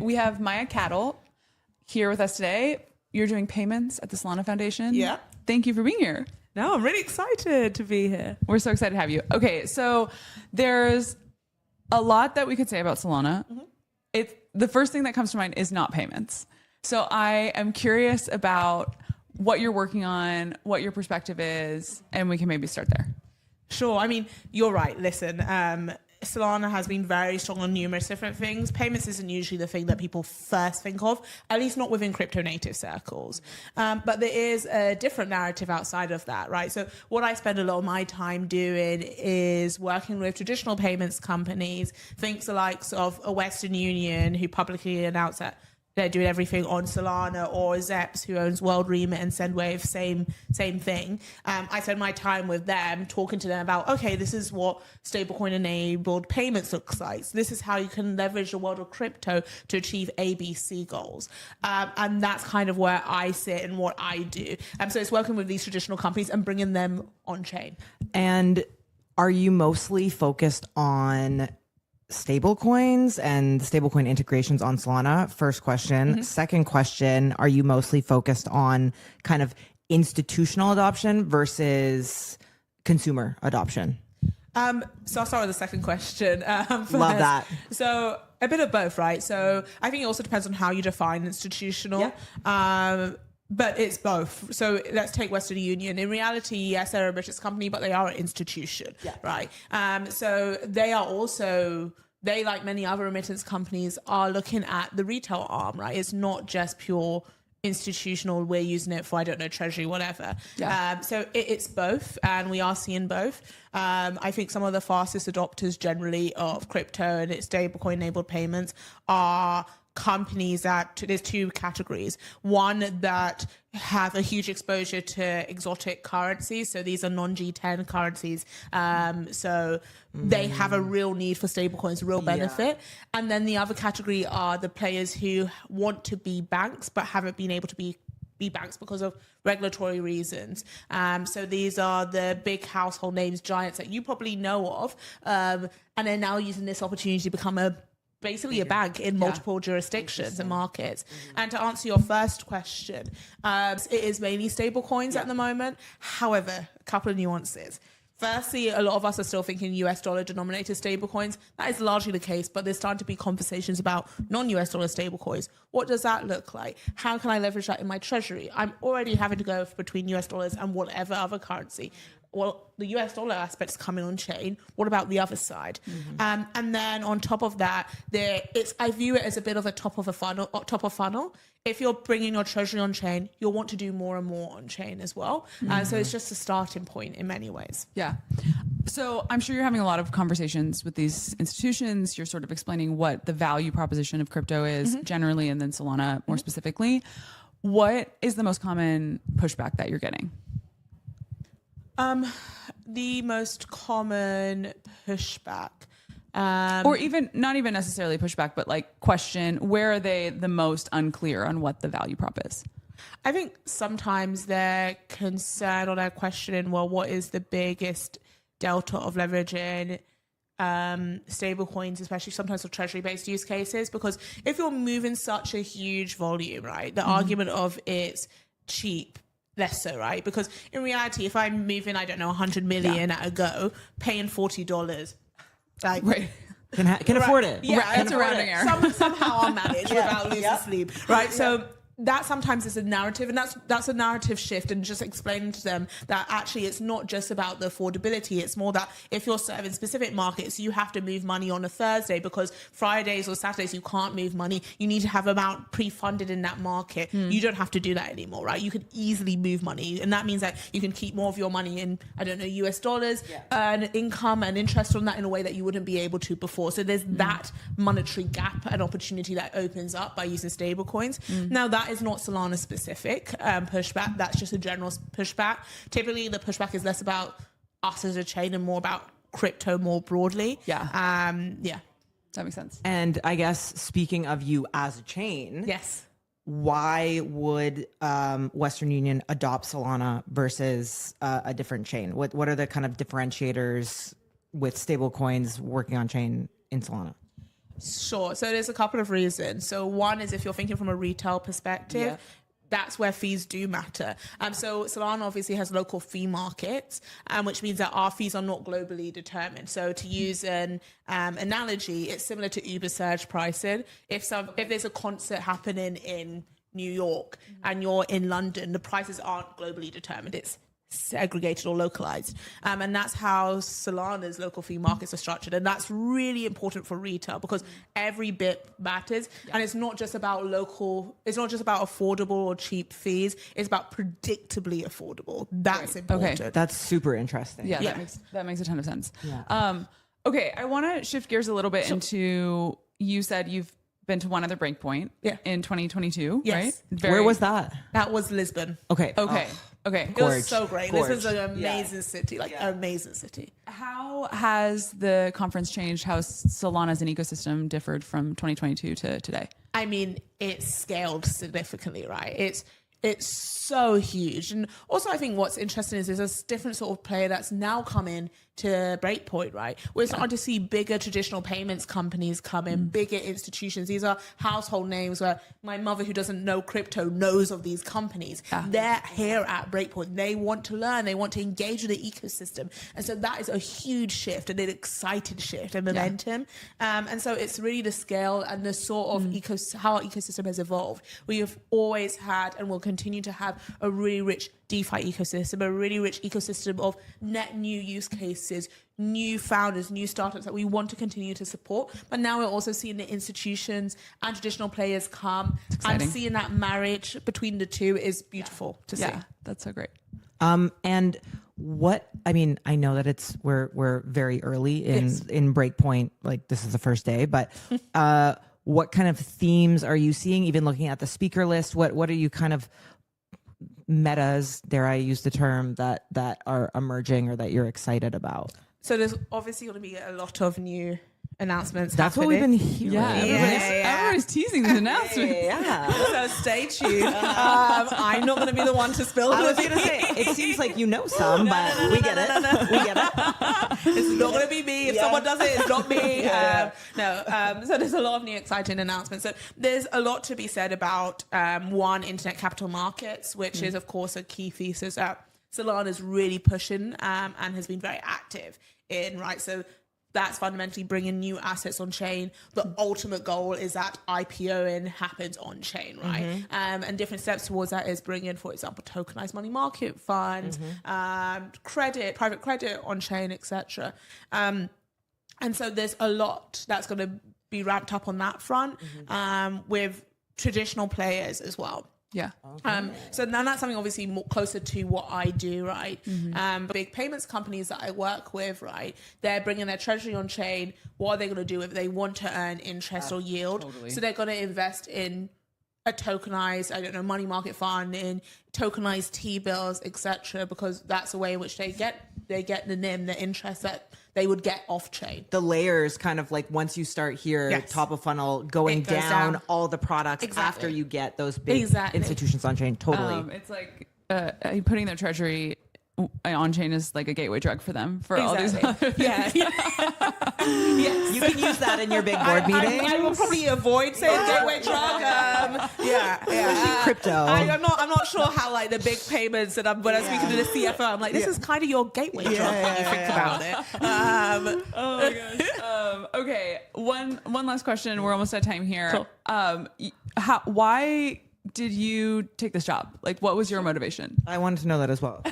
we have Maya Cattle here with us today. You're doing payments at the Solana Foundation. Yeah. Thank you for being here. No, I'm really excited to be here. We're so excited to have you. Okay, so there's a lot that we could say about Solana. The first thing that comes to mind is not payments. So I am curious about what you're working on, what your perspective is, and we can maybe start there. Sure. I mean, you're right. Listen, Solana has been very strong on numerous different things. Payments isn't usually the thing that people first think of, at least not within crypto native circles. But there is a different narrative outside of that, right? So what I spend a lot of my time doing is working with traditional payments companies, think the likes of a Western Union, who publicly announced that they're doing everything on Solana, or Zeps, who owns World Remit and Sendwave, same thing. I spend my time with them talking to them about, okay, this is what stablecoin enabled payments looks like. So this is how you can leverage the world of crypto to achieve ABC goals. And that's kind of where I sit and what I do. So it's working with these traditional companies and bringing them on chain. And are you mostly focused on stablecoins and stablecoin integrations on Solana? First question. Second question, are you mostly focused on kind of institutional adoption versus consumer adoption? So I'll start with the second question. Love that. So a bit of both, right? So I think it also depends on how you define institutional. Yeah. But it's both. So let's take Western Union. In reality, yes, they're a British company, but they are an institution, right? So they are also, they, like many other remittance companies, are looking at the retail arm, right? It's not just pure institutional, we're using it for, I don't know, treasury, whatever. Yeah. So it's both, and we are seeing both. I think some of the fastest adopters generally of crypto and its stablecoin enabled payments are companies that, there's two categories. One that have a huge exposure to exotic currencies. So these are non-G10 currencies. So they have a real need for stablecoins, real benefit. Yeah. And then the other category are the players who want to be banks but haven't been able to be banks because of regulatory reasons. So these are the big household names, giants that you probably know of. And they're now using this opportunity to become basically a bank in multiple jurisdictions and markets. And to answer your first question, it is mainly stable coins at the moment. However, a couple of nuances. Firstly, a lot of us are still thinking US dollar denominated stablecoins. That is largely the case, but there's starting to be conversations about non-US dollar stablecoins. What does that look like? How can I leverage that in my treasury? I'm already having to go between US dollars and whatever other currency. Well, the US dollar aspect is coming on chain. What about the other side? And then on top of that, I view it as a bit of a top of funnel. If you're bringing your treasury on chain, you'll want to do more and more on chain as well. So it's just a starting point in many ways. Yeah. So I'm sure you're having a lot of conversations with these institutions. You're sort of explaining what the value proposition of crypto is generally, and then Solana more specifically. What is the most common pushback that you're getting? The most common pushback, or even not even necessarily pushback, but like question, where are they the most unclear on what the value prop is? I think sometimes they're concerned or they're questioning, well, what is the biggest delta of leveraging stable coins, especially sometimes for treasury-based use cases? Because if you're moving such a huge volume, right, the argument of it's cheap, less so, right? Because in reality, if I'm moving, I don't know, 100 million at a go, paying $40, like, can afford it. Yeah, that's a rounding error. Somehow I'll manage without losing sleep, right? So that sometimes is a narrative, and that's a narrative shift, and just explaining to them that actually it's not just about the affordability. It's more that if you're serving specific markets, you have to move money on a Thursday because Fridays or Saturdays you can't move money. You need to have amount pre-funded in that market. You don't have to do that anymore, right? You can easily move money, and that means that you can keep more of your money in, I don't know, US dollars, earn income and interest on that in a way that you wouldn't be able to before. So there's that monetary gap and opportunity that opens up by using stable coins. Now that is not Solana specific pushback. That's just a general pushback. Typically, the pushback is less about us as a chain and more about crypto more broadly. That makes sense. And I guess speaking of you as a chain, yes, why would Western Union adopt Solana versus a different chain? What are the kind of differentiators with stable coins working on chain in Solana? Sure. So there's a couple of reasons. So one is if you're thinking from a retail perspective, that's where fees do matter. So Solana obviously has local fee markets, which means that our fees are not globally determined. So to use an analogy, it's similar to Uber surge pricing. If there's a concert happening in New York and you're in London, the prices aren't globally determined. It's segregated or localized. And that's how Solana's local fee markets are structured. And that's really important for retail because every bit matters. And it's not just about affordable or cheap fees. It's about predictably affordable. That's important. Okay. That's super interesting. Yeah, that makes a ton of sense. Yeah. Okay, I want to shift gears a little bit into, you said you've been to one other Breakpoint in 2022, yes. right? Where was that? That was Lisbon. Okay. It was so great. This was an amazing city, amazing city. How has the conference changed? How Solana as an ecosystem differed from 2022 to today? I mean, it's scaled significantly, right? It's so huge. And also I think what's interesting is there's a different sort of player that's now coming to Breakpoint, right? We're starting to see bigger traditional payments companies come in, bigger institutions. These are household names where my mother, who doesn't know crypto, knows of these companies. They're here at Breakpoint. They want to learn. They want to engage with the ecosystem. And so that is a huge shift and an excited shift and momentum. And so it's really the scale and the sort of how our ecosystem has evolved. We have always had and will continue to have a really rich DeFi ecosystem, a really rich ecosystem of net new use cases, new founders, new startups that we want to continue to support. But now we're also seeing the institutions and traditional players come, and seeing that marriage between the two is beautiful to see. Yeah, that's so great. And what, I mean, I know that we're very early in Breakpoint, like this is the first day, but what kind of themes are you seeing, even looking at the speaker list? What are you kind of metas, dare I use the term, that are emerging or that you're excited about? So there's obviously going to be a lot of new announcements. That's happening. what we've been hearing. Everybody's teasing these announcements. So stay tuned. I'm not going to be the one to spill. I was going to say, it seems like you know some, but we get it. We get it. It's not going to be me. If someone does it, it's not me. So there's a lot of new exciting announcements. So there's a lot to be said about one, internet capital markets, which is of course a key thesis that Solana is really pushing and has been very active in, right? So that's fundamentally bringing new assets on chain. The ultimate goal is that IPOing happens on chain, right? And different steps towards that is bringing, for example, tokenized money market funds, credit, private credit on chain, etc. And so there's a lot that's going to be ramped up on that front with traditional players as well. Yeah. So now that's something obviously more closer to what I do, right? But big payments companies that I work with, right? They're bringing their treasury on chain. What are they going to do if they want to earn interest or yield? Totally. So they're going to invest in a tokenized, money market fund, in tokenized T-bills, etc. Because that's a way in which they get the NIM, the interest that they would get off chain. The layers kind of like once you start here, top of funnel, going down all the products after you get those big institutions on chain. Totally. It's like putting their treasury on chain is like a gateway drug for them for all these other things. Yes. You can use that in your big board meeting. I will probably avoid saying gateway drug. Crypto. I'm not sure how like the big payments that when I'm speaking to the CFO, I'm like, this is kind of your gateway drug when you think about it. Oh my gosh. Okay, one last question. We're almost at time here. Cool. Why did you take this job? Like, what was your motivation? I wanted to know that as well.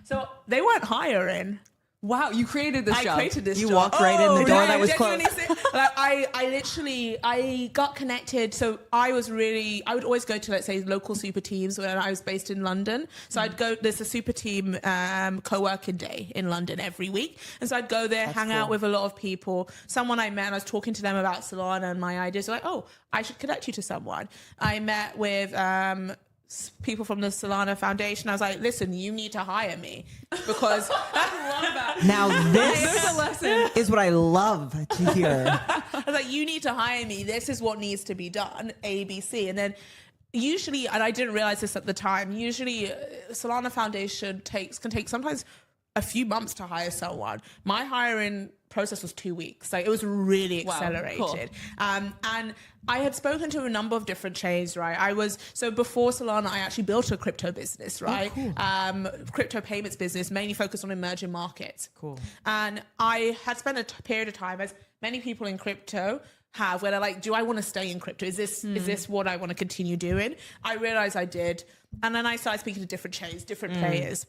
So they weren't hiring. Wow, you created this job. I created this job. You walked right in the door that was closed. I got connected. So I would always go to, let's say, local super teams when I was based in London. So I'd go, there's a super team co-working day in London every week. And so I'd go there, hang out with a lot of people. Someone I met, and I was talking to them about Solana and my ideas. Like, oh, I should connect you to someone. I met with people from the Solana Foundation. I was like, listen, you need to hire me because now this is what I love to hear. I was like, you need to hire me. This is what needs to be done, ABC. And then usually, and I didn't realize this at the time, usually Solana Foundation can take sometimes a few months to hire someone. My hiring process was 2 weeks. Like it was really Wow, accelerated. cool. And I had spoken to a number of different chains, right? So before Solana, I actually built a crypto business, right? Crypto payments business, mainly focused on emerging markets. Cool. And I had spent a period of time, as many people in crypto have, where they're like, do I want to stay in crypto? Is this what I want to continue doing? I realized I did. And then I started speaking to different chains, different players.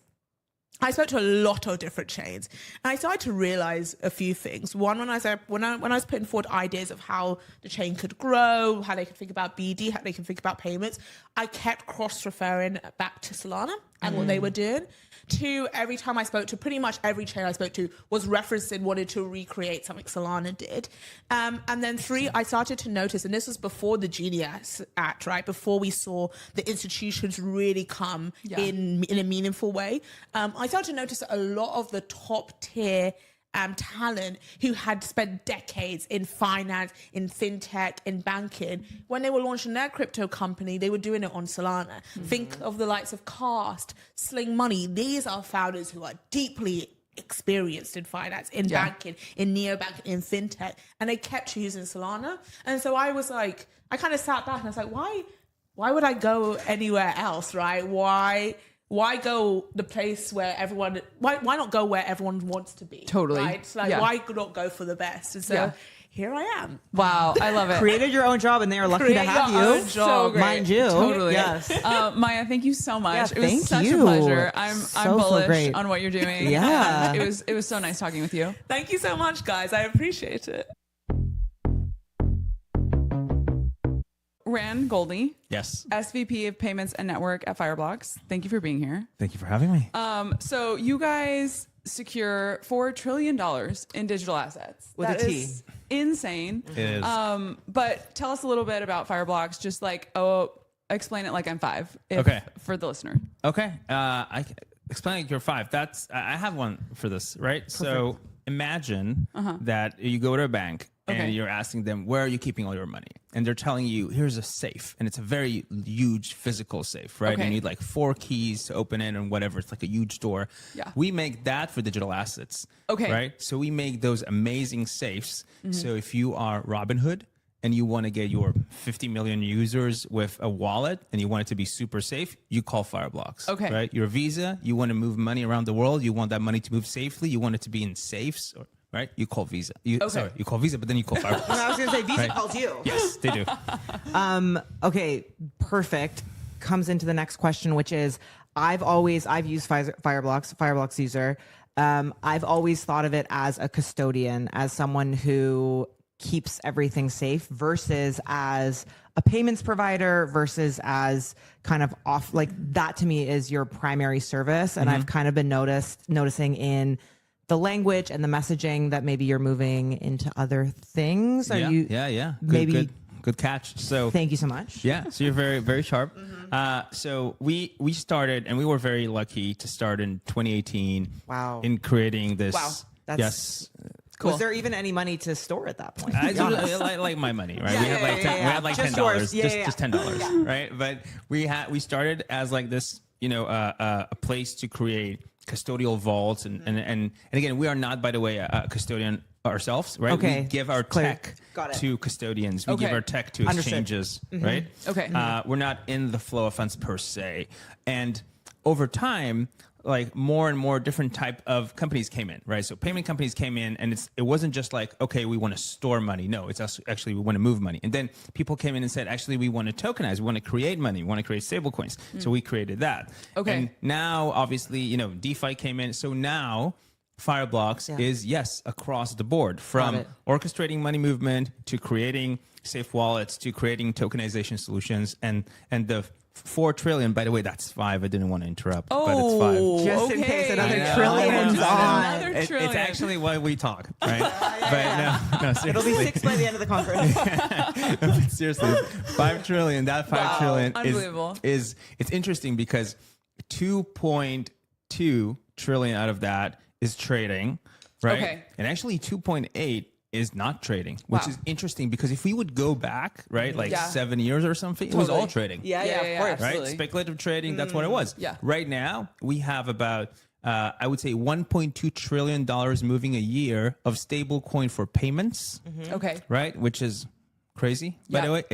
I spoke to a lot of different chains, and I started to realize a few things. One, when I was putting forward ideas of how the chain could grow, how they could think about BD, how they can think about payments, I kept cross-referring back to Solana and what they were doing. Two, every time I spoke to, pretty much every chain I spoke to was referencing, wanted to recreate something Solana did. And then three, I started to notice, and this was before the Genius Act, right? Before we saw the institutions really come in a meaningful way. I started to notice that a lot of the top tier talent who had spent decades in finance, in fintech, in banking, when they were launching their crypto company, they were doing it on Solana. Think of the likes of Cast, Sling Money. These are founders who are deeply experienced in finance, in banking, in neobanking, in fintech, and they kept choosing Solana. And so I was like, I kind of sat back and I was like, why would I go anywhere else, right? Why go the place where everyone? Why not go where everyone wants to be? Totally. Right? It's like why not go for the best? And so here I am. Wow, I love it. Created your own job, and they are lucky Create to have your you. own job. So great. Mind you. Totally. Yes. Maya, thank you so much. Yeah, It was thank such you. a pleasure. I'm So bullish great. on what you're doing. Yeah. And it was so nice talking with you. Thank you so much, guys. I appreciate it. Ran Goldie, Yes. SVP of Payments and Network at Fireblocks. Thank you for being here. Thank you for having me. So you guys secure $4 trillion in digital assets. With That a T. is insane. It is. But tell us a little bit about Fireblocks. Just like, explain it like I'm 5. Okay. For the listener. Okay. I explain you're 5. I have one for this, right? So imagine that you go to a bank Okay. and you're asking them, where are you keeping all your money? And they're telling you, here's a safe. And it's a very huge physical safe, right? Okay. You need like 4 keys to open it and whatever. It's like a huge door. Yeah. We make that for digital assets. Okay. Right? So we make those amazing safes. So if you are Robinhood and you want to get your 50 million users with a wallet and you want it to be super safe, you call Fireblocks. Okay. Right? Your Visa, you want to move money around the world, you want that money to move safely, you want it to be in safes, right? You call Visa. Sorry, you call Visa, but then you call Fireblocks. I was going to say, Visa Right. calls you. Yes, they do. Okay, perfect. Comes into the next question, which is I've used Fireblocks user. I've always thought of it as a custodian, as someone who keeps everything safe versus as a payments provider versus as kind of off, like that to me is your primary service. And I've kind of been noticing in the language and the messaging that maybe you're moving into other things. Are you? Yeah. Good catch. So Thank you so much. yeah, so you're very, very sharp. So we started, and we were very lucky to start in 2018. Wow. In creating this. Wow. That's- Yes. Cool. Was there even any money to store at that point? I To be honest. like my money, right? Yeah, we had yeah, like yeah, we yeah. had like Just $10, yours. Yeah, just yeah. $10, right? But we started as like this, a place to create custodial vaults, and again, we are not, by the way, a custodian ourselves, right? Okay. We give our Clear. tech Got it. to custodians. We Okay. give our tech to Understood. exchanges, right? Okay. We're not in the flow of funds per se, and over time, like more and more different type of companies came in, right? So payment companies came in, and it wasn't just like, okay, we want to store money. No, it's actually we want to move money. And then people came in and said, actually, we want to tokenize. We want to create money. We want to create stable coins. So we created that. Okay. And now, obviously, DeFi came in. So now Fireblocks is, yes, across the board, from it. orchestrating money movement to creating safe wallets to creating tokenization solutions, and the 4 trillion, by the way, that's 5. I didn't want to interrupt, but it's 5. Just in Okay. case another I know. trillion's I know. on. Another It's trillion. actually why we talk, right? But no, seriously. It'll be 6 by the end of the conference. But seriously, 5 trillion. That 5 trillion Unbelievable. is it's interesting because 2.2 trillion out of that is trading, right? Okay. And actually 2.8 is not trading, which Wow. is interesting because if we would go back, right, like Yeah. 7 years or something, it was all trading. Yeah, of course. Right? Absolutely. Speculative trading, that's what it was. Yeah. Right now, we have about I would say $1.2 trillion moving a year of stable coin for payments, Okay. right? Which is crazy, by Yeah. the way.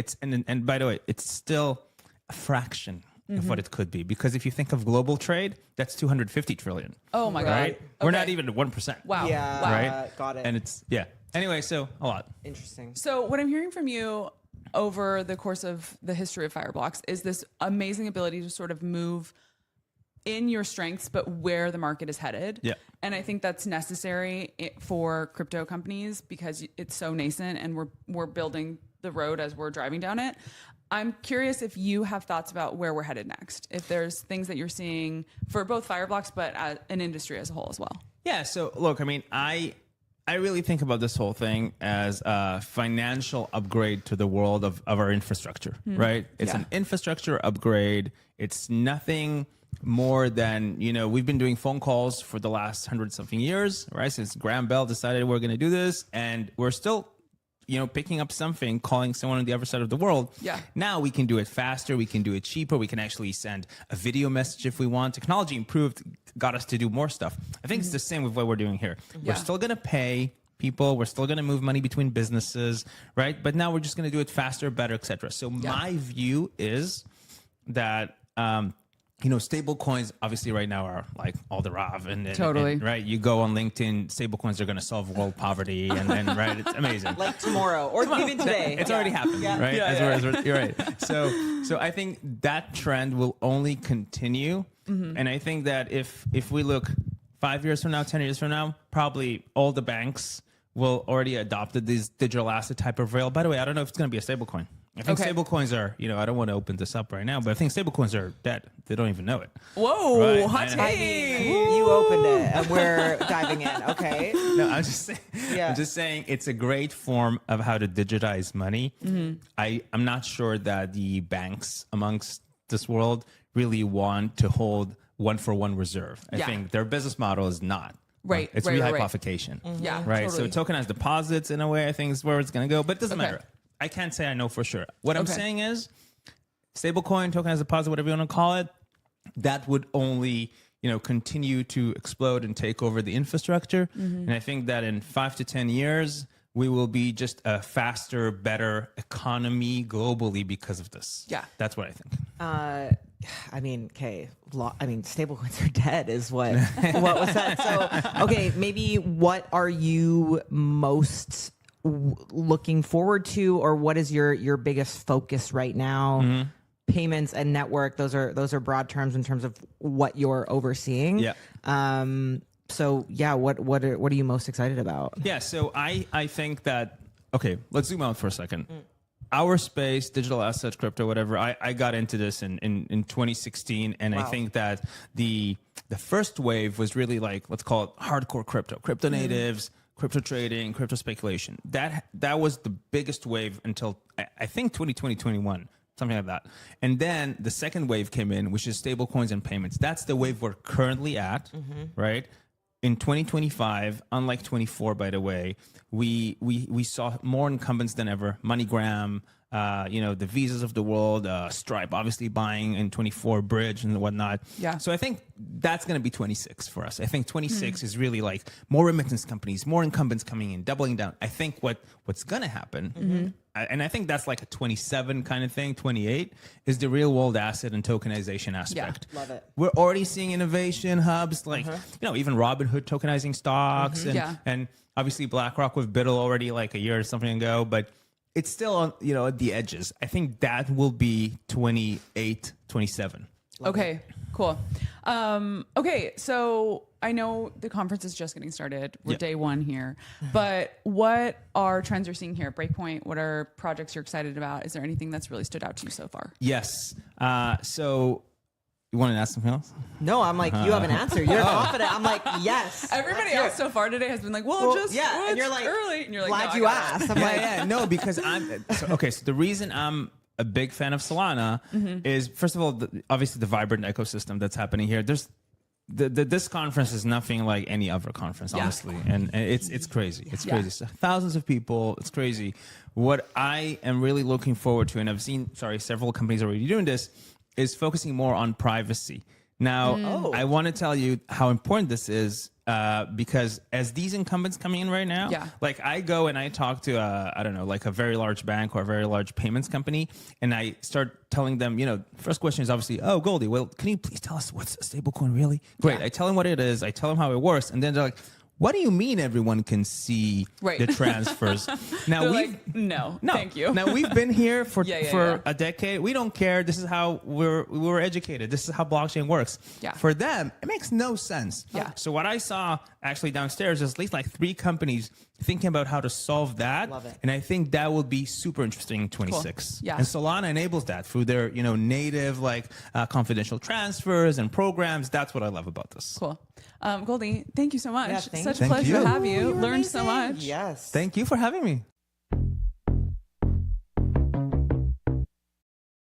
And by the way, it's still a fraction of what it could be, because if you think of global trade, that's 250 trillion. Oh my Right? God. We're not Okay. even at 1%. Wow. Yeah. Wow. Right? Got it. And it's, yeah. Anyway, so a lot. Interesting. So what I'm hearing from you over the course of the history of Fireblocks is this amazing ability to sort of move in your strengths, but where the market is headed. Yeah. And I think that's necessary for crypto companies because it's so nascent and we're building the road as we're driving down it. I'm curious if you have thoughts about where we're headed next, if there's things that you're seeing for both Fireblocks, but as an industry as a whole as well. Yeah. So look, I mean, I really think about this whole thing as a financial upgrade to the world of our infrastructure, right? It's an infrastructure upgrade. It's nothing more than, we've been doing phone calls for the last 100-something years, right? Since Graham Bell decided we're going to do this, and we're still picking up something, calling someone on the other side of the world. Yeah. Now we can do it faster. We can do it cheaper. We can actually send a video message if we want. Technology improved, got us to do more stuff. I think it's the same with what we're doing here. Yeah. We're still going to pay people. We're still going to move money between businesses, right? But now we're just going to do it faster, better, et cetera. So my view is that, stable coins obviously right now are like all the rave and Totally. right. You go on LinkedIn, stable coins are going to solve world poverty and right. It's amazing. Like tomorrow or even today. It's already happened, right? Yeah. You're right. So I think that trend will only continue. And I think that if we look 5 years from now, 10 years from now, probably all the banks will already adopted this digital asset type of rail. By the way, I don't know if it's going to be a stable coin. I think stable coins are, I don't want to open this up right now, but I think stable coins are dead. They don't even know it. Whoa, Right. hot I take. mean, you opened it and we're diving in. Okay. No, I'm just saying. Yeah. I'm just saying it's a great form of how to digitize money. I'm not sure that the banks amongst this world really want to hold one-for-one reserve. I Yeah. think their business model is not. Right, It's right, right, rehypothecation. Yeah, Right. totally. So tokenized deposits, in a way, I think is where it's going to go. But it doesn't Okay. matter. I can't say I know for sure. What I'm Okay. saying is, stablecoin, tokenized deposit, whatever you want to call it, that would only continue to explode and take over the infrastructure. And I think that in 5 to 10 years, we will be just a faster, better economy globally because of this. Yeah. That's what I think. I mean, stablecoins are dead is what was that? So, okay, maybe what are you most looking forward to, or what is your biggest focus right now? Payments and network, those are broad terms in terms of what you're overseeing. Yeah. So yeah, what are you most excited about? Yeah, so I think that, okay, let's zoom out for a second. Our space, digital assets, crypto, whatever, I got into this in 2016, and I think that the first wave was really like, let's call it hardcore crypto natives, crypto trading, crypto speculation. That was the biggest wave until I think 2020, 21. Something like that. And then the second wave came in, which is stable coins and payments. That's the wave we're currently at, right? In 2025, unlike 24, by the way, we saw more incumbents than ever. MoneyGram, the Visas of the world, Stripe, obviously buying in 24, Bridge and whatnot. Yeah. So I think that's going to be 26 for us. I think 26 is really like more remittance companies, more incumbents coming in, doubling down. I think what's going to happen, and I think that's like a 27 kind of thing, 28, is the real world asset and tokenization aspect. Love it. We're already seeing innovation hubs like, even Robinhood tokenizing stocks and obviously BlackRock with Biddle already like a year or something ago, but it's still on, at the edges. I think that will be 28, 27. Okay, cool. Okay, so I know the conference is just getting started. We're day one here, but what are trends you're seeing here at Breakpoint? What are projects you're excited about? Is there anything that's really stood out to you so far? Yes. So you want to ask something else? No, I'm like, you have an answer. You're confident. I'm like, yes. Everybody else so far today has been like, Well, just yeah, and it's you're like, early, and you're like, glad no, I you got it. asked. I'm like, No, because so the reason I'm a big fan of Solana is, first of all, obviously the vibrant ecosystem that's happening here. There's this conference is nothing like any other conference, honestly, and it's crazy. It's crazy. So thousands of people. It's crazy. What I am really looking forward to, and I've seen, several companies already doing this, is focusing more on privacy. Now, I want to tell you how important this is because as these incumbents coming in right now, like I go and I talk to, I don't know, like a very large bank or a very large payments company, and I start telling them, first question is obviously, oh, Goldie, well, can you please tell us what's a stablecoin really? Great. I tell them what it is. I tell them how it works. And then they're like, what do you mean everyone can see the transfers? Now no, thank you. Now we've been here for a decade. We don't care. This is how we were educated. This is how blockchain works. Yeah. For them, it makes no sense. Yeah. So what I saw actually downstairs is at least like 3 companies thinking about how to solve that. Love it. And I think that will be super interesting in 26. Cool. Yeah. And Solana enables that through their native confidential transfers and programs. That's what I love about this. Cool. Goldie, thank you so much. Yeah, thank Such you. a pleasure you. to have you. You were Learned so amazing. much. Yes. Thank you for having me.